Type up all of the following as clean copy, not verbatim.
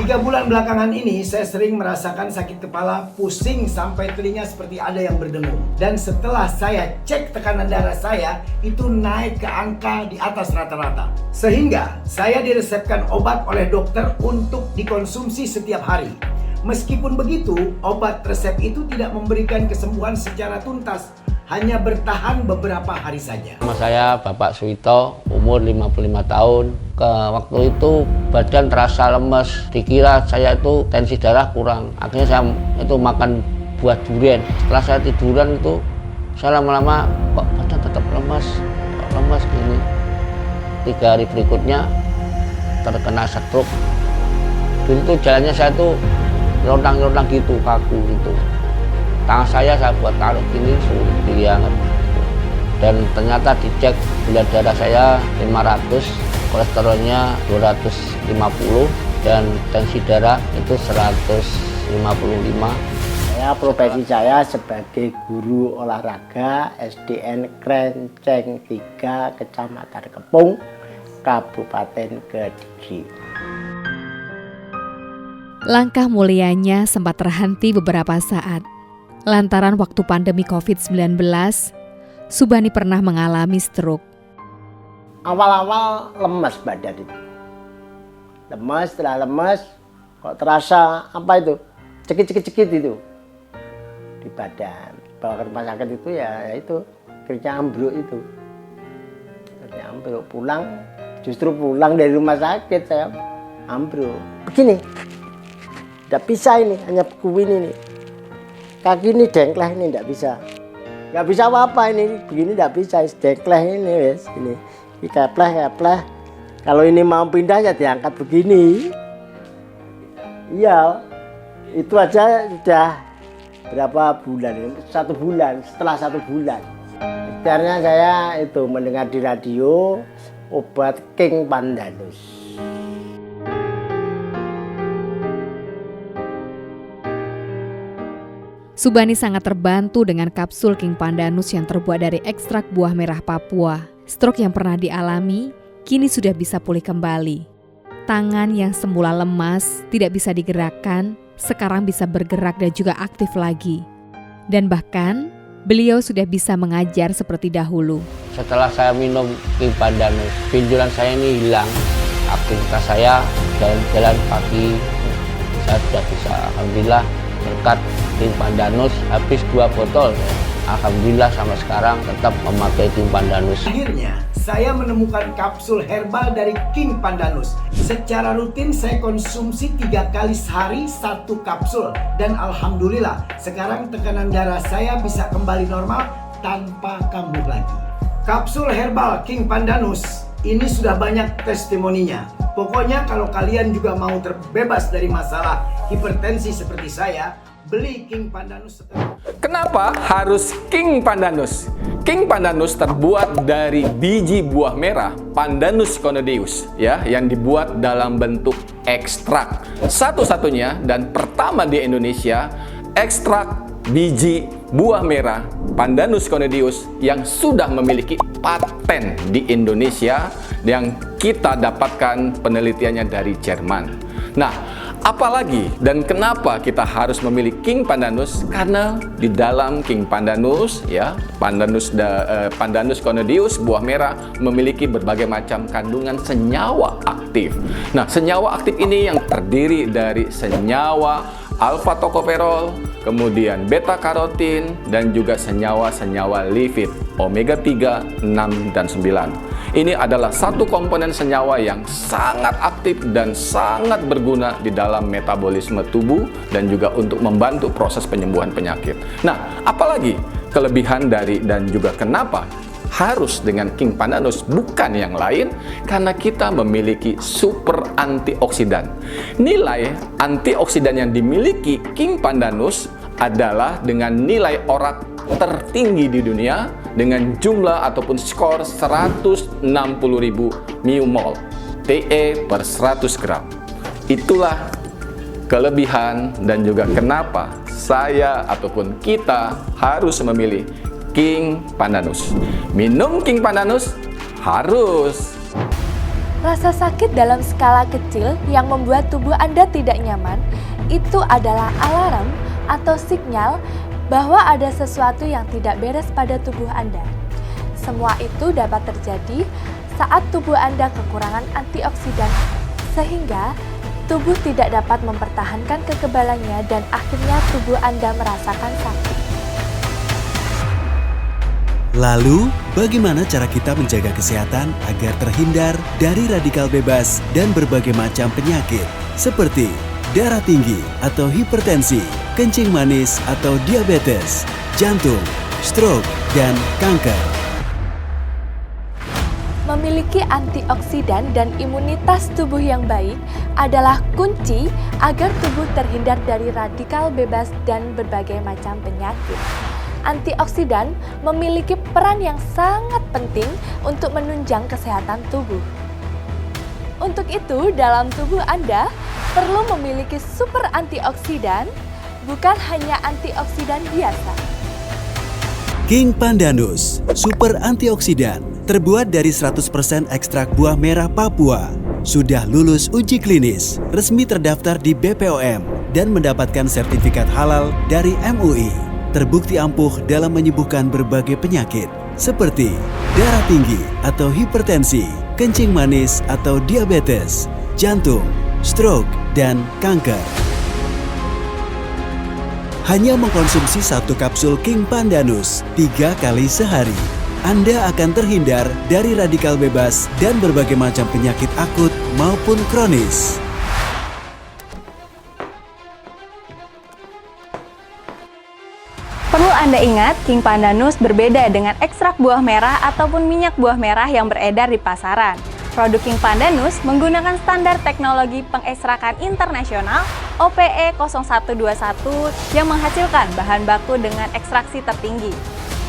3 bulan belakangan ini saya sering merasakan sakit kepala, pusing sampai telinga seperti ada yang berdengung. Dan setelah saya cek tekanan darah saya, itu naik ke angka di atas rata-rata. Sehingga saya diresepkan obat oleh dokter untuk dikonsumsi setiap hari. Meskipun begitu, obat resep itu tidak memberikan kesembuhan secara tuntas, hanya bertahan beberapa hari saja. Nama saya Bapak Suwito, umur 55 tahun. Waktu itu badan terasa lemes, dikira saya itu tensi darah kurang. Akhirnya saya itu makan buah durian. Setelah saya tiduran itu, saya lama-lama kok badan tetap lemes gini. 3 hari berikutnya terkena stroke. Dulu tuh jalannya saya tuh lontang-lontang gitu, kaku gitu. Tangan saya buat taruh gini, sulit banget. Dan ternyata dicek gula darah saya 500, kolesterolnya 250, dan tensi darah itu 155. Profesi saya sebagai guru olahraga SDN Krenceng 3, Kecamatan Kepung, Kabupaten Kediri. Langkah mulianya sempat terhenti beberapa saat. Lantaran waktu pandemi COVID-19, Subani pernah mengalami stroke. Awal-awal lemes badan itu. Setelah lemes, kok terasa apa itu? Cekit-cekit itu di badan. Bawa ke rumah sakit itu ya itu, akhirnya ambruk itu. Akhirnya ambruk, justru pulang dari rumah sakit saya ambruk. Begini, tidak bisa ini, hanya beku ini nih. Kaki ini dengkleh ini tidak bisa. Nggak bisa apa-apa ini, begini tidak bisa, dengkleh ini wes, ini kepleh. Kalau ini mau pindah ya diangkat begini. Iya, itu aja sudah berapa bulan ini? 1 bulan, setelah 1 bulan. Akhirnya saya itu mendengar di radio obat King Pandanus. Subani sangat terbantu dengan kapsul King Pandanus yang terbuat dari ekstrak buah merah Papua. Stroke yang pernah dialami, kini sudah bisa pulih kembali. Tangan yang semula lemas, tidak bisa digerakkan, sekarang bisa bergerak dan juga aktif lagi. Dan bahkan, beliau sudah bisa mengajar seperti dahulu. Setelah saya minum King Pandanus, benjolan saya ini hilang. Aktivitas saya jalan-jalan pagi, saya sudah bisa, alhamdulillah. Berkat King Pandanus habis 2 botol. Alhamdulillah sampai sekarang tetap memakai King Pandanus. Akhirnya saya menemukan kapsul herbal dari King Pandanus. Secara rutin saya konsumsi 3 kali sehari 1 kapsul. Dan alhamdulillah sekarang tekanan darah saya bisa kembali normal tanpa kambuh lagi. Kapsul herbal King Pandanus ini sudah banyak testimoninya. Pokoknya kalau kalian juga mau terbebas dari masalah hipertensi seperti saya, beli King Pandanus. Kenapa harus King Pandanus? King Pandanus terbuat dari biji buah merah Pandanus conodeus, ya, yang dibuat dalam bentuk ekstrak. Satu-satunya dan pertama di Indonesia ekstrak biji buah merah Pandanus conodeus yang sudah memiliki paten di Indonesia yang kita dapatkan penelitiannya dari Jerman. Nah, apalagi dan kenapa kita harus memilih King Pandanus? Karena di dalam King Pandanus, ya, Pandanus conodeus buah merah memiliki berbagai macam kandungan senyawa aktif. Nah, senyawa aktif ini yang terdiri dari senyawa alfa tokoferol, kemudian beta karotin, dan juga senyawa-senyawa lipid omega 3, 6, dan 9. Ini adalah satu komponen senyawa yang sangat aktif dan sangat berguna di dalam metabolisme tubuh dan juga untuk membantu proses penyembuhan penyakit. Nah, apalagi kelebihan dari dan juga kenapa harus dengan King Pandanus bukan yang lain, karena kita memiliki super antioksidan. Nilai antioksidan yang dimiliki King Pandanus adalah dengan nilai ORAC tertinggi di dunia dengan jumlah ataupun skor 160.000 μmol TE per 100 gram. Itulah kelebihan dan juga kenapa saya ataupun kita harus memilih King Pandanus. Minum King Pandanus harus. Rasa sakit dalam skala kecil yang membuat tubuh Anda tidak nyaman itu adalah alarm atau sinyal bahwa ada sesuatu yang tidak beres pada tubuh Anda. Semua itu dapat terjadi saat tubuh Anda kekurangan antioksidan, sehingga tubuh tidak dapat mempertahankan kekebalannya dan akhirnya tubuh Anda merasakan sakit. Lalu, bagaimana cara kita menjaga kesehatan agar terhindar dari radikal bebas dan berbagai macam penyakit seperti darah tinggi atau hipertensi, kencing manis atau diabetes, jantung, stroke, dan kanker? Memiliki antioksidan dan imunitas tubuh yang baik adalah kunci agar tubuh terhindar dari radikal bebas dan berbagai macam penyakit. Antioksidan memiliki peran yang sangat penting untuk menunjang kesehatan tubuh. Untuk itu, dalam tubuh Anda perlu memiliki super antioksidan, bukan hanya antioksidan biasa. King Pandanus, super antioksidan, terbuat dari 100% ekstrak buah merah Papua. Sudah lulus uji klinis, resmi terdaftar di BPOM, dan mendapatkan sertifikat halal dari MUI. Terbukti ampuh dalam menyembuhkan berbagai penyakit, seperti darah tinggi atau hipertensi, kencing manis atau diabetes, jantung, stroke, dan kanker. Hanya mengkonsumsi 1 kapsul King Pandanus 3 kali sehari, Anda akan terhindar dari radikal bebas dan berbagai macam penyakit akut maupun kronis. Perlu Anda ingat, King Pandanus berbeda dengan ekstrak buah merah ataupun minyak buah merah yang beredar di pasaran. Produk King Pandanus menggunakan standar teknologi pengekstrakan internasional OPE 0121 yang menghasilkan bahan baku dengan ekstraksi tertinggi.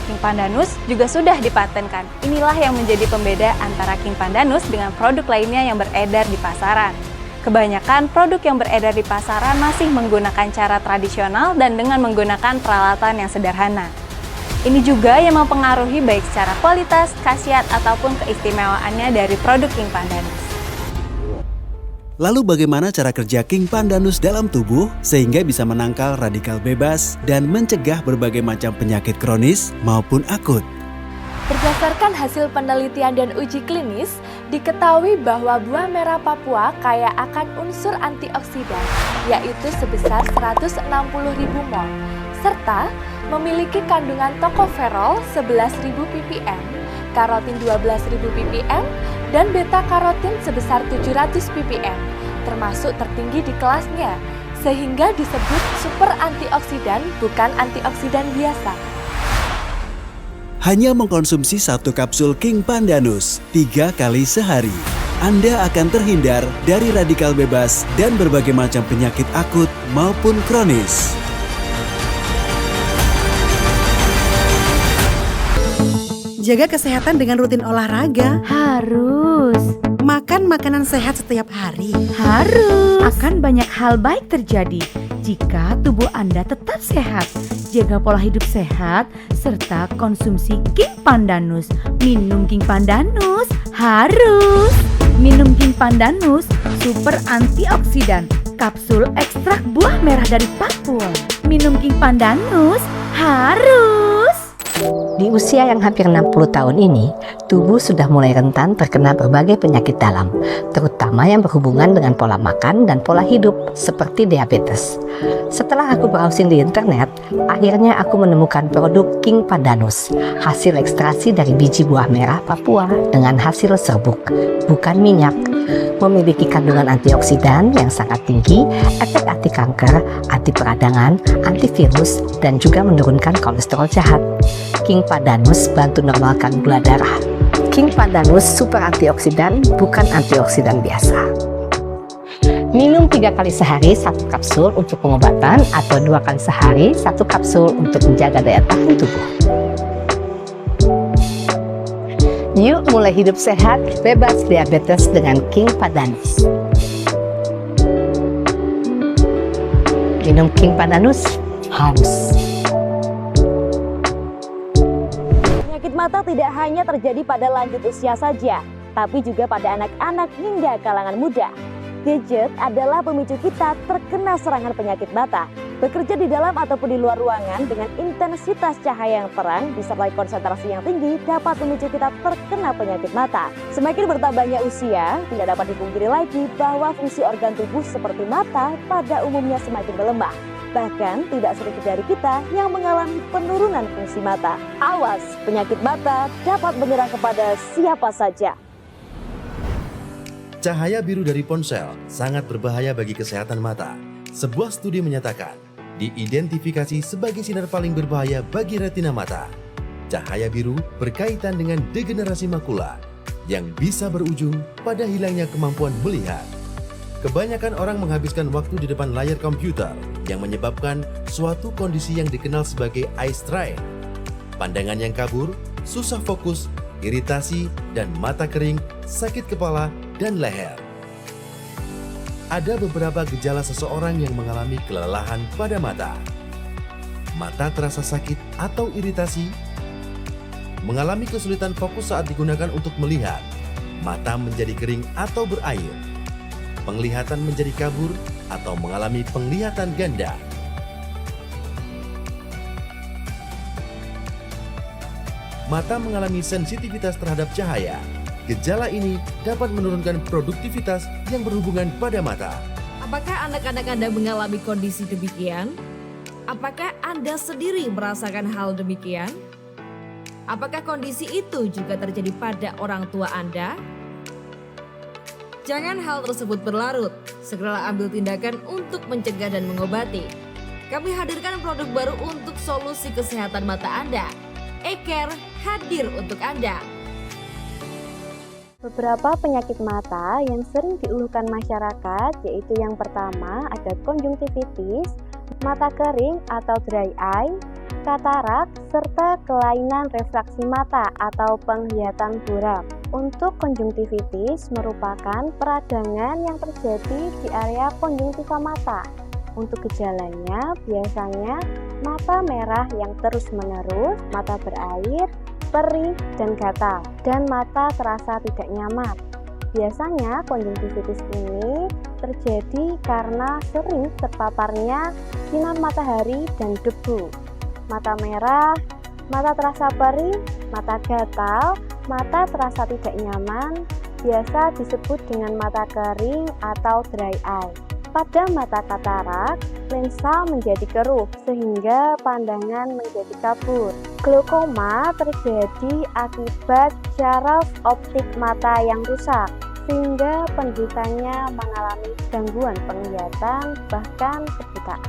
King Pandanus juga sudah dipatenkan. Inilah yang menjadi pembeda antara King Pandanus dengan produk lainnya yang beredar di pasaran. Kebanyakan produk yang beredar di pasaran masih menggunakan cara tradisional dan dengan menggunakan peralatan yang sederhana. Ini juga yang mempengaruhi baik secara kualitas, khasiat, ataupun keistimewaannya dari produk King Pandanus. Lalu bagaimana cara kerja King Pandanus dalam tubuh sehingga bisa menangkal radikal bebas dan mencegah berbagai macam penyakit kronis maupun akut? Berdasarkan hasil penelitian dan uji klinis, diketahui bahwa buah merah Papua kaya akan unsur antioksidan, yaitu sebesar 160.000 mol, serta memiliki kandungan tokoferol 11.000 ppm, karotin 12.000 ppm, dan beta-karotin sebesar 700 ppm, termasuk tertinggi di kelasnya, sehingga disebut super antioksidan, bukan antioksidan biasa. Hanya mengkonsumsi 1 kapsul King Pandanus 3 kali sehari, Anda akan terhindar dari radikal bebas dan berbagai macam penyakit akut maupun kronis. Jaga kesehatan dengan rutin olahraga. Harus. Makan makanan sehat setiap hari. Harus. Akan banyak hal baik terjadi jika tubuh Anda tetap sehat. Jaga pola hidup sehat serta konsumsi King Pandanus. Minum King Pandanus. Harus. Minum King Pandanus super antioksidan. Kapsul ekstrak buah merah dari Papua. Minum King Pandanus. Harus. Di usia yang hampir 60 tahun ini, tubuh sudah mulai rentan terkena berbagai penyakit dalam, terutama yang berhubungan dengan pola makan dan pola hidup, seperti diabetes. Setelah aku browsing di internet, akhirnya aku menemukan produk King Pandanus, hasil ekstraksi dari biji buah merah Papua dengan hasil serbuk, bukan minyak. Memiliki kandungan antioksidan yang sangat tinggi, efek anti kanker, anti peradangan, antivirus, dan juga menurunkan kolesterol jahat. King Pandanus bantu normalkan gula darah. King Pandanus super antioksidan, bukan antioksidan biasa. Minum 3 kali sehari 1 kapsul untuk pengobatan atau 2 kali sehari 1 kapsul untuk menjaga daya tahan tubuh. Yuk mulai hidup sehat, bebas diabetes dengan King Pandanus. Minum King Pandanus harus. Penyakit mata tidak hanya terjadi pada lanjut usia saja. tapi juga pada anak-anak hingga kalangan muda. Gadget adalah pemicu kita terkena serangan penyakit mata. Bekerja di dalam ataupun di luar ruangan dengan intensitas cahaya yang terang disertai konsentrasi yang tinggi dapat memicu kita terkena penyakit mata. Semakin bertambahnya usia, tidak dapat dipungkiri lagi bahwa fungsi organ tubuh seperti mata pada umumnya semakin melemah. Bahkan tidak sedikit dari kita yang mengalami penurunan fungsi mata. Awas, penyakit mata dapat menyerang kepada siapa saja. Cahaya biru dari ponsel sangat berbahaya bagi kesehatan mata. Sebuah studi menyatakan, diidentifikasi sebagai sinar paling berbahaya bagi retina mata. Cahaya biru berkaitan dengan degenerasi makula yang bisa berujung pada hilangnya kemampuan melihat. Kebanyakan orang menghabiskan waktu di depan layar komputer yang menyebabkan suatu kondisi yang dikenal sebagai eye strain. Pandangan yang kabur, susah fokus, iritasi, dan mata kering, sakit kepala, dan leher. Ada beberapa gejala seseorang yang mengalami kelelahan pada mata. Mata terasa sakit atau iritasi, mengalami kesulitan fokus saat digunakan untuk melihat, mata menjadi kering atau berair, penglihatan menjadi kabur atau mengalami penglihatan ganda. Mata mengalami sensitivitas terhadap cahaya. Gejala ini dapat menurunkan produktivitas yang berhubungan pada mata. Apakah anak-anak Anda mengalami kondisi demikian? Apakah Anda sendiri merasakan hal demikian? Apakah kondisi itu juga terjadi pada orang tua Anda? Jangan hal tersebut berlarut, segeralah ambil tindakan untuk mencegah dan mengobati. Kami hadirkan produk baru untuk solusi kesehatan mata Anda. Eye-Care hadir untuk Anda. Beberapa penyakit mata yang sering dikeluhkan masyarakat yaitu yang pertama ada konjungtivitis, mata kering atau dry eye, katarak, serta kelainan refraksi mata atau penglihatan buram. Untuk konjungtivitis merupakan peradangan yang terjadi di area konjungtiva mata. Untuk gejalanya biasanya mata merah yang terus-menerus, mata berair, perih dan gatal, dan mata terasa tidak nyaman. Biasanya konjungtivitis ini terjadi karena sering terpaparnya sinar matahari dan debu. Mata merah, mata terasa perih, mata gatal, mata terasa tidak nyaman, biasa disebut dengan mata kering atau dry eye. Pada mata katarak, lensa menjadi keruh sehingga pandangan menjadi kabur. Glaukoma terjadi akibat syaraf optik mata yang rusak sehingga penderitanya mengalami gangguan penglihatan bahkan kebutaan.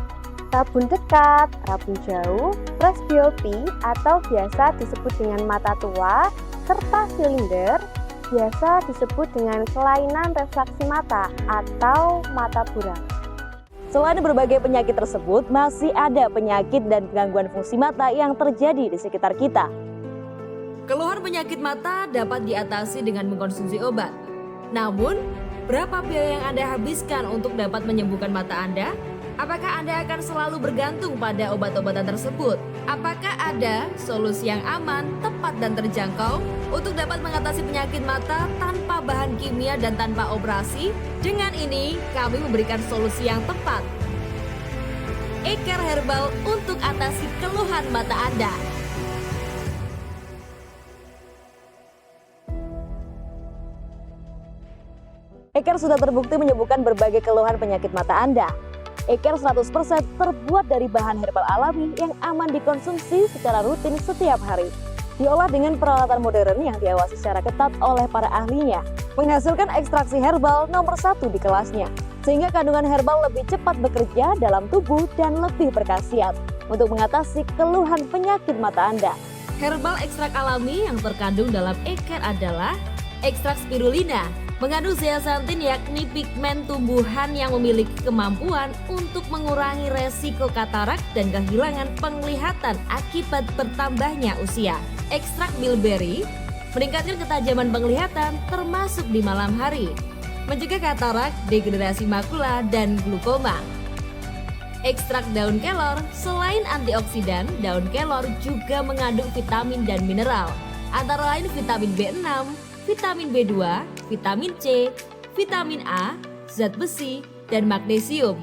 Rabun dekat, rabun jauh, presbiopi atau biasa disebut dengan mata tua, serta silinder biasa disebut dengan kelainan refraksi mata atau mata buram. Selain berbagai penyakit tersebut, masih ada penyakit dan gangguan fungsi mata yang terjadi di sekitar kita. Keluhan penyakit mata dapat diatasi dengan mengkonsumsi obat. Namun, berapa biaya yang Anda habiskan untuk dapat menyembuhkan mata Anda? Apakah Anda akan selalu bergantung pada obat-obatan tersebut? Apakah ada solusi yang aman, tepat, dan terjangkau untuk dapat mengatasi penyakit mata tanpa bahan kimia dan tanpa operasi? Dengan ini, kami memberikan solusi yang tepat. Eye-Care Herbal untuk atasi keluhan mata Anda. Eye-Care sudah terbukti menyembuhkan berbagai keluhan penyakit mata Anda. Eye-Care 100% terbuat dari bahan herbal alami yang aman dikonsumsi secara rutin setiap hari. Diolah dengan peralatan modern yang diawasi secara ketat oleh para ahlinya, menghasilkan ekstraksi herbal nomor 1 di kelasnya, sehingga kandungan herbal lebih cepat bekerja dalam tubuh dan lebih berkhasiat untuk mengatasi keluhan penyakit mata Anda. Herbal ekstrak alami yang terkandung dalam Eye-Care adalah ekstrak spirulina, mengandung zeaxanthin yakni pigmen tumbuhan yang memiliki kemampuan untuk mengurangi resiko katarak dan kehilangan penglihatan akibat bertambahnya usia. Ekstrak bilberry meningkatkan ketajaman penglihatan termasuk di malam hari, mencegah katarak, degenerasi makula, dan glaukoma. Ekstrak daun kelor selain antioksidan, daun kelor juga mengandung vitamin dan mineral, antara lain vitamin B6, vitamin B2, vitamin C, vitamin A, zat besi, dan magnesium.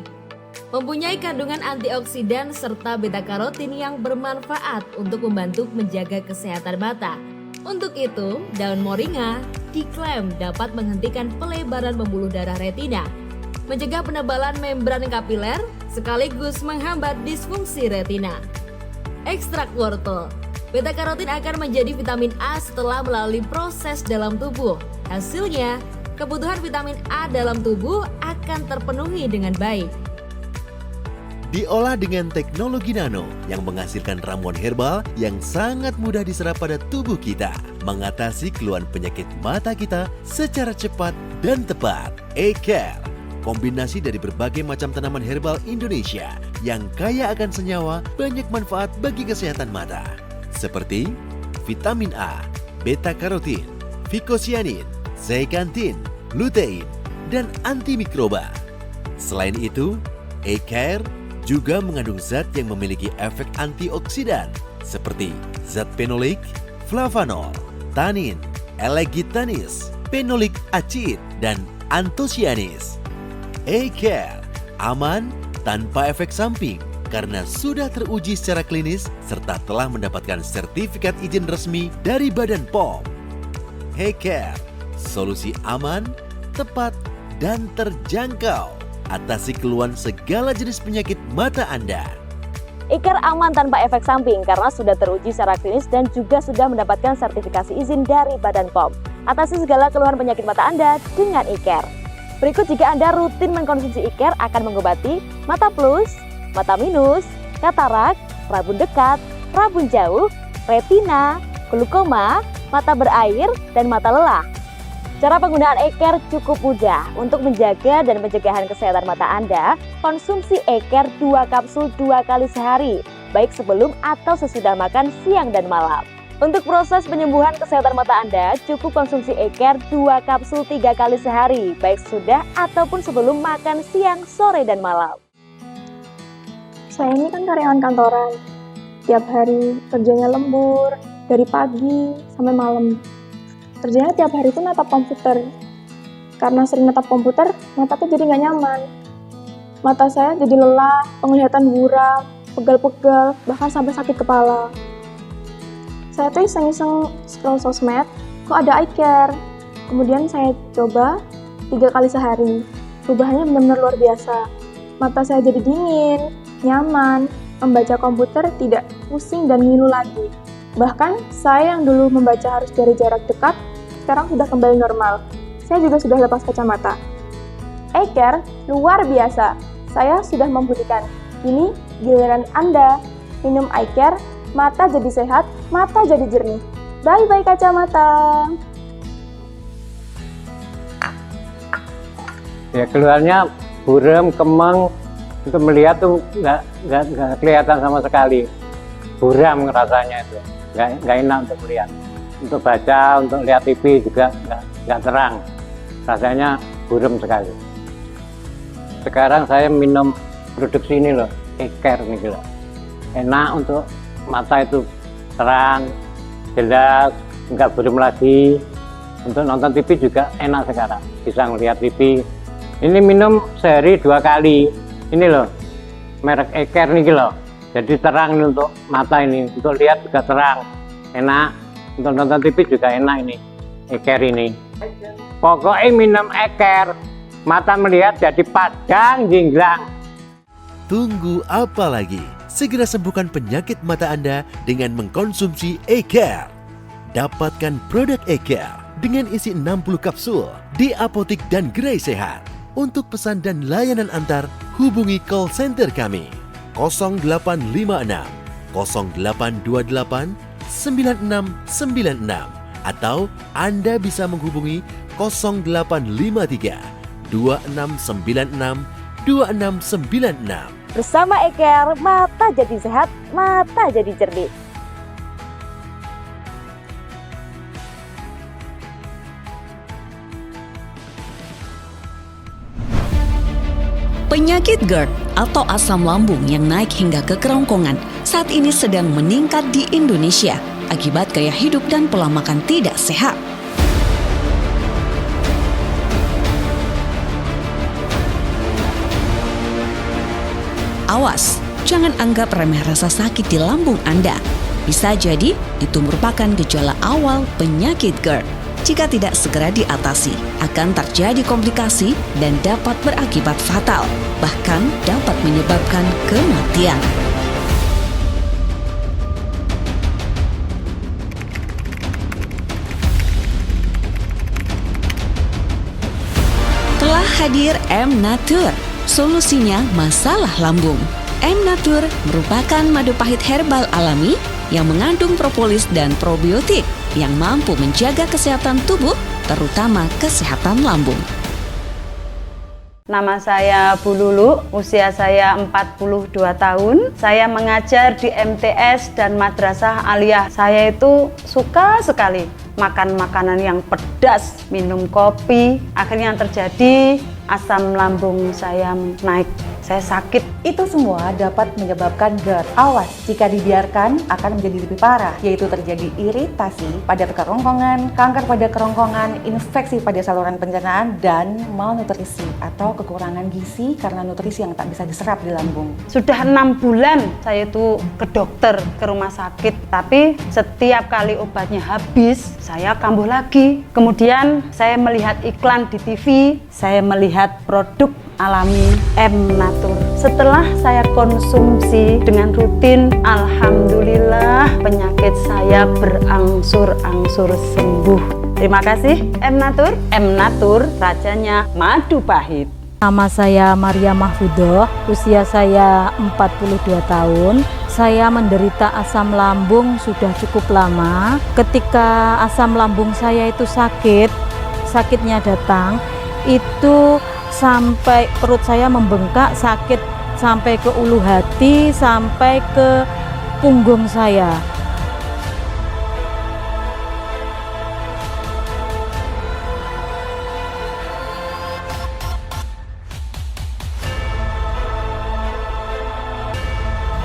Mempunyai kandungan antioksidan serta beta-karotin yang bermanfaat untuk membantu menjaga kesehatan mata. Untuk itu, daun moringa diklaim dapat menghentikan pelebaran pembuluh darah retina, mencegah penebalan membran kapiler, sekaligus menghambat disfungsi retina. Ekstrak wortel. Beta-karotin akan menjadi vitamin A setelah melalui proses dalam tubuh. Hasilnya, kebutuhan vitamin A dalam tubuh akan terpenuhi dengan baik. Diolah dengan teknologi nano yang menghasilkan ramuan herbal yang sangat mudah diserap pada tubuh kita, mengatasi keluhan penyakit mata kita secara cepat dan tepat. E-Care, kombinasi dari berbagai macam tanaman herbal Indonesia yang kaya akan senyawa, banyak manfaat bagi kesehatan mata, seperti vitamin A, beta-karotin, vicocyanin, zeaxanthin, lutein, dan antimikroba. Selain itu, E-Care juga mengandung zat yang memiliki efek antioksidan seperti zat fenolik, flavanol, tanin, elegitanis, fenolik acid, dan antosianis. E-Care aman tanpa efek samping karena sudah teruji secara klinis serta telah mendapatkan sertifikat izin resmi dari Badan POM. E-Care, solusi aman, tepat, dan terjangkau. Atasi keluhan segala jenis penyakit mata Anda. E-Care aman tanpa efek samping karena sudah teruji secara klinis dan juga sudah mendapatkan sertifikasi izin dari Badan POM. Atasi segala keluhan penyakit mata Anda dengan E-Care. Berikut jika Anda rutin mengkonsumsi E-Care akan mengobati mata plus, mata minus, katarak, rabun dekat, rabun jauh, retina, glaukoma, mata berair, dan mata lelah. Cara penggunaan E-Care cukup mudah. Untuk menjaga dan pencegahan kesehatan mata Anda, konsumsi E-Care 2 kapsul 2 kali sehari, baik sebelum atau sesudah makan siang dan malam. Untuk proses penyembuhan kesehatan mata Anda, cukup konsumsi E-Care 2 kapsul 3 kali sehari, baik sesudah ataupun sebelum makan siang, sore, dan malam. Saya ini kan karyawan kantoran, tiap hari kerjanya lembur, dari pagi sampai malam. Kerjanya tiap hari itu natap komputer. Karena sering natap komputer, mata tuh jadi nggak nyaman. Mata saya jadi lelah, penglihatan buram, pegal-pegal, bahkan sampai sakit kepala. Saya tuh iseng-iseng scroll sosmed, kok ada E-Care. Kemudian saya coba 3 kali sehari. Perubahannya benar-benar luar biasa. Mata saya jadi dingin, nyaman, membaca komputer tidak pusing dan ngilu lagi. Bahkan saya yang dulu membaca harus dari jarak dekat, sekarang sudah kembali normal. Saya juga sudah lepas kacamata. E-Care luar biasa. Saya sudah membuktikan. Kini giliran Anda minum E-Care, mata jadi sehat, mata jadi jernih. Bye-bye kacamata. Ya keluarnya buram, kemeng, untuk melihat tuh nggak kelihatan sama sekali. Buram rasanya itu, nggak enak untuk melihat. Untuk baca, untuk lihat TV juga nggak terang. Rasanya buram sekali. Sekarang saya minum produksi ini loh, E-Care nih loh. Enak untuk mata itu terang, jelas, nggak buram lagi. Untuk nonton TV juga enak sekarang, bisa ngelihat TV. Ini minum sehari 2 kali. Ini loh, merek E-Care nih loh. Jadi terang ini untuk mata ini, untuk lihat juga terang, enak. Untuk nonton TV juga enak ini, E-Care ini. Pokoknya minum E-Care, mata melihat jadi padang jinglang. Tunggu apa lagi? Segera sembuhkan penyakit mata Anda dengan mengkonsumsi E-Care. Dapatkan produk E-Care dengan isi 60 kapsul di apotik dan gerai sehat. Untuk pesan dan layanan antar, hubungi call center kami 0856 0828 9696 atau Anda bisa menghubungi 0853 2696 2696. Bersama E-Care, mata jadi sehat, mata jadi jernih. Penyakit GERD atau asam lambung yang naik hingga ke kerongkongan saat ini sedang meningkat di Indonesia akibat gaya hidup dan pola makan tidak sehat. Awas, jangan anggap remeh rasa sakit di lambung Anda. Bisa jadi itu merupakan gejala awal penyakit GERD. Jika tidak segera diatasi, akan terjadi komplikasi dan dapat berakibat fatal, bahkan dapat menyebabkan kematian. Telah hadir M-Natur, solusinya masalah lambung. M-Natur merupakan madu pahit herbal alami yang mengandung propolis dan probiotik yang mampu menjaga kesehatan tubuh, terutama kesehatan lambung. Nama saya Bu Lulu, usia saya 42 tahun. Saya mengajar di MTS dan Madrasah Aliyah. Saya itu suka sekali makan makanan yang pedas, minum kopi. Akhirnya yang terjadi asam lambung saya naik. Saya sakit. Itu semua dapat menyebabkan GERD. Awas, jika dibiarkan akan menjadi lebih parah, yaitu terjadi iritasi pada kerongkongan, kanker pada kerongkongan, infeksi pada saluran pencernaan, dan malnutrisi atau kekurangan gizi karena nutrisi yang tak bisa diserap di lambung. Sudah 6 bulan saya itu ke dokter, ke rumah sakit, tapi setiap kali obatnya habis, saya kambuh lagi. Kemudian saya melihat iklan di TV, saya melihat produk alami M-Natur. Setelah saya konsumsi dengan rutin, alhamdulillah penyakit saya berangsur-angsur sembuh. Terima kasih M-Natur. M-Natur rajanya madu pahit. Nama saya Maria Mahfudoh, usia saya 42 tahun. Saya menderita asam lambung sudah cukup lama. Ketika asam lambung saya itu sakitnya datang, itu sampai perut saya membengkak, sakit sampai ke ulu hati, sampai ke punggung saya.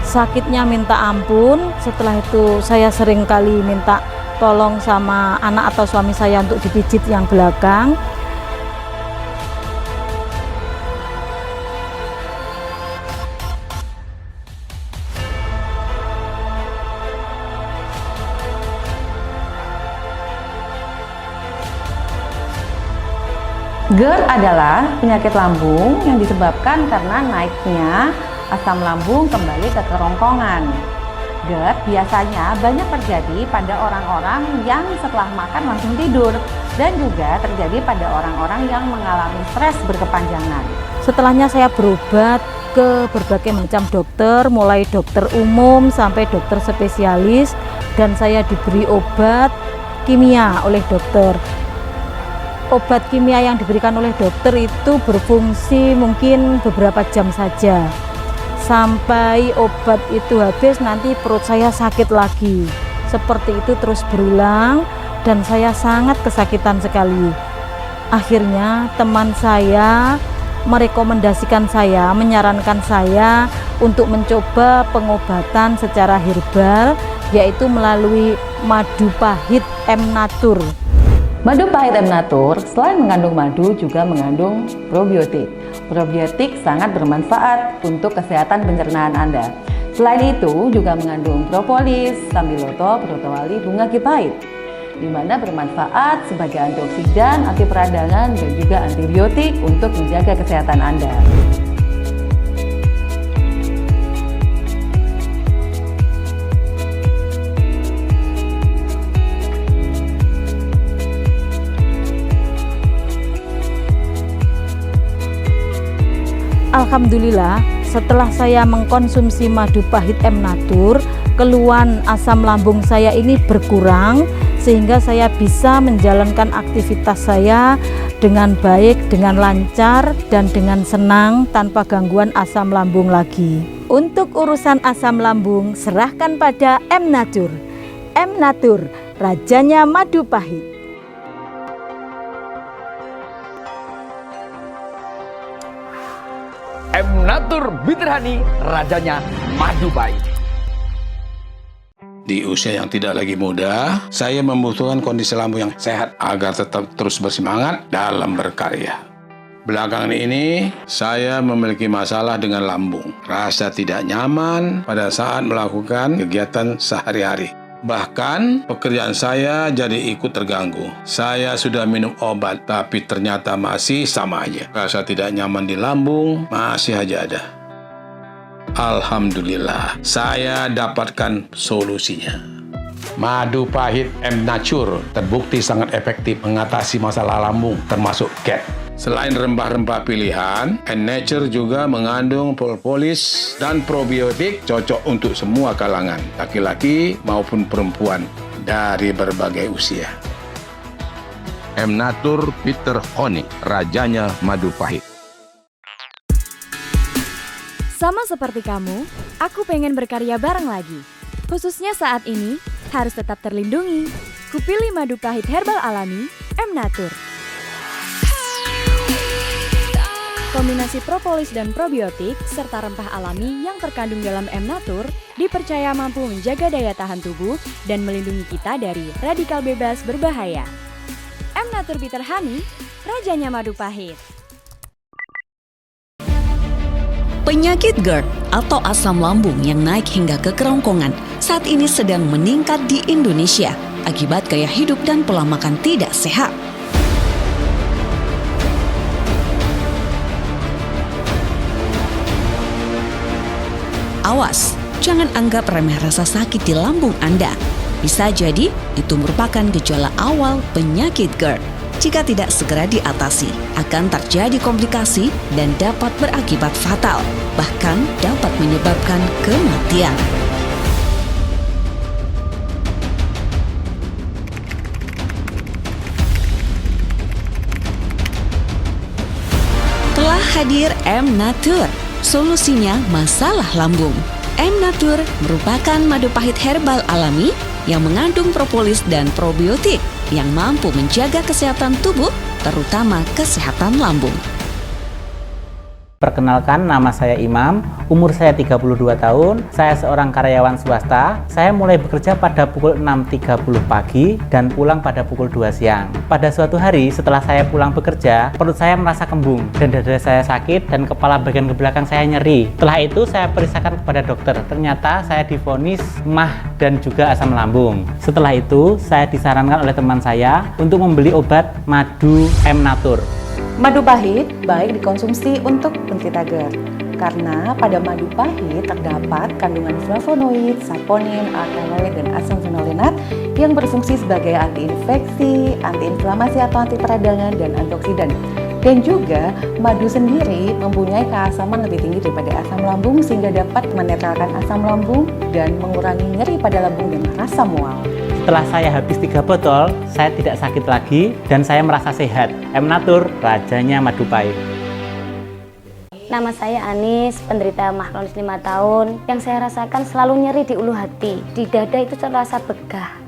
Sakitnya minta ampun. Setelah itu saya sering kali minta tolong sama anak atau suami saya untuk dipijit yang belakang. GERD adalah penyakit lambung yang disebabkan karena naiknya asam lambung kembali ke kerongkongan. GERD biasanya banyak terjadi pada orang-orang yang setelah makan langsung tidur, dan juga terjadi pada orang-orang yang mengalami stres berkepanjangan. Setelahnya saya berobat ke berbagai macam dokter, mulai dokter umum sampai dokter spesialis, dan saya diberi obat kimia oleh dokter. Obat kimia yang diberikan oleh dokter itu berfungsi mungkin beberapa jam saja. Sampai obat itu habis, nanti perut saya sakit lagi. Seperti itu terus berulang, dan saya sangat kesakitan sekali. Akhirnya teman saya merekomendasikan saya, menyarankan saya untuk mencoba pengobatan secara herbal, yaitu melalui madu pahit M-Natur. Madu pahit M-Natur selain mengandung madu juga mengandung probiotik. Probiotik sangat bermanfaat untuk kesehatan pencernaan Anda. Selain itu juga mengandung propolis, sambiloto, protowali, bunga kipait, di mana bermanfaat sebagai antioksidan, anti peradangan, dan juga antibiotik untuk menjaga kesehatan Anda. Alhamdulillah, setelah saya mengkonsumsi madu pahit M-Natur, keluhan asam lambung saya ini berkurang, sehingga saya bisa menjalankan aktivitas saya dengan baik, dengan lancar, dan dengan senang tanpa gangguan asam lambung lagi. Untuk urusan asam lambung, serahkan pada M-Natur. M-Natur, rajanya madu pahit. M-Natur Bitter Honey, rajanya madu pahit. Di usia yang tidak lagi muda, saya membutuhkan kondisi lambung yang sehat agar tetap terus bersemangat dalam berkarya. Belakangan ini, saya memiliki masalah dengan lambung. Rasa tidak nyaman pada saat melakukan kegiatan sehari-hari. Bahkan, pekerjaan saya jadi ikut terganggu. Saya sudah minum obat, tapi ternyata masih sama aja. Rasa tidak nyaman di lambung masih aja ada. Alhamdulillah, saya dapatkan solusinya. Madu pahit M-Nature terbukti sangat efektif mengatasi masalah lambung, termasuk GERD. Selain rempah-rempah pilihan, M-Nature juga mengandung propolis dan probiotik cocok untuk semua kalangan, laki-laki maupun perempuan dari berbagai usia. M-Nature Bitter Honey, rajanya madu pahit. Sama seperti kamu, aku pengen berkarya bareng lagi. Khususnya saat ini, harus tetap terlindungi. Kupilih madu pahit herbal alami M-Nature. Kombinasi propolis dan probiotik serta rempah alami yang terkandung dalam M-Nature dipercaya mampu menjaga daya tahan tubuh dan melindungi kita dari radikal bebas berbahaya. M-Nature Bitter Honey, rajanya madu pahit. Penyakit GERD atau asam lambung yang naik hingga ke kerongkongan saat ini sedang meningkat di Indonesia akibat gaya hidup dan pola makan tidak sehat. Awas, jangan anggap remeh rasa sakit di lambung Anda. Bisa jadi itu merupakan gejala awal penyakit GERD. Jika tidak segera diatasi, akan terjadi komplikasi dan dapat berakibat fatal, bahkan dapat menyebabkan kematian. Telah hadir M-Nature. Solusinya masalah lambung. M-Nature merupakan madu pahit herbal alami yang mengandung propolis dan probiotik yang mampu menjaga kesehatan tubuh, terutama kesehatan lambung. Perkenalkan, nama saya Imam, umur saya 32 tahun, saya seorang karyawan swasta. Saya mulai bekerja pada pukul 6.30 pagi dan pulang pada pukul 2 siang. Pada suatu hari setelah saya pulang bekerja, perut saya merasa kembung dan dada saya sakit dan kepala bagian ke belakang saya nyeri. Setelah itu saya periksakan kepada dokter, ternyata saya divonis MAH dan juga asam lambung. Setelah itu saya disarankan oleh teman saya untuk membeli obat madu M-Nature. Madu pahit baik dikonsumsi untuk penderita GERD karena pada madu pahit terdapat kandungan flavonoid, saponin, alkaloid, dan asam fenolenat yang berfungsi sebagai antiinfeksi, antiinflamasi atau anti peradangan, dan antioksidan. Dan juga madu sendiri mempunyai keasaman lebih tinggi daripada asam lambung sehingga dapat menetralkan asam lambung dan mengurangi nyeri pada lambung dan rasa mual. Setelah saya habis 3 botol, saya tidak sakit lagi dan saya merasa sehat. M-Nature, rajanya madu pahit. Nama saya Anis, penderita MAH kronis 5 tahun. Yang saya rasakan selalu nyeri di ulu hati, di dada itu terasa begah.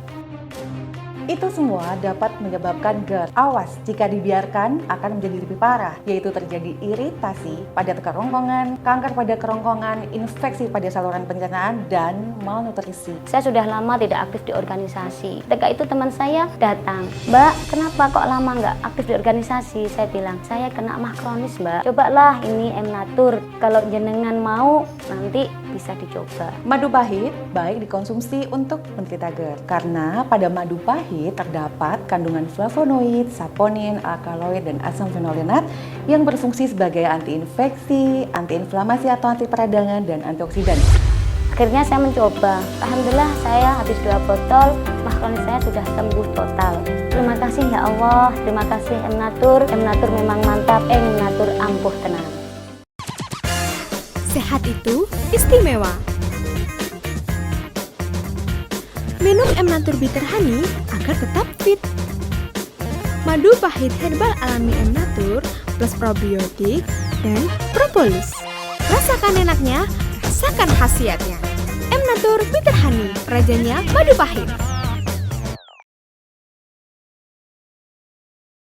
Itu semua dapat menyebabkan GERD. Awas, jika dibiarkan akan menjadi lebih parah, yaitu terjadi iritasi pada kerongkongan, kanker pada kerongkongan, infeksi pada saluran pencernaan, dan malnutrisi. Saya sudah lama tidak aktif di organisasi. Ketika itu teman saya datang, "Mbak, kenapa kok lama nggak aktif di organisasi?" Saya bilang, "Saya kena MAH kronis, Mbak. Cobalah ini M-Nature. Kalau jenengan mau, nanti bisa dicoba." Madu pahit baik dikonsumsi untuk penderita GERD karena pada madu pahit terdapat kandungan flavonoid, saponin, alkaloid, dan asam fenolenat yang berfungsi sebagai antiinfeksi, antiinflamasi atau anti peradangan, dan antioksidan. Akhirnya saya mencoba. Alhamdulillah saya habis 2 botol, MAH kronis saya sudah sembuh total. Terima kasih ya Allah, terima kasih M-Nature. M-Nature memang mantap, M-Nature ampuh tenang. Sehat itu istimewa. Minum M-Nature Bitter Honey agar tetap fit. Madu pahit herbal alami M-Nature plus probiotik dan propolis. Rasakan enaknya, rasakan khasiatnya. M-Nature Bitter Honey, rajanya madu pahit.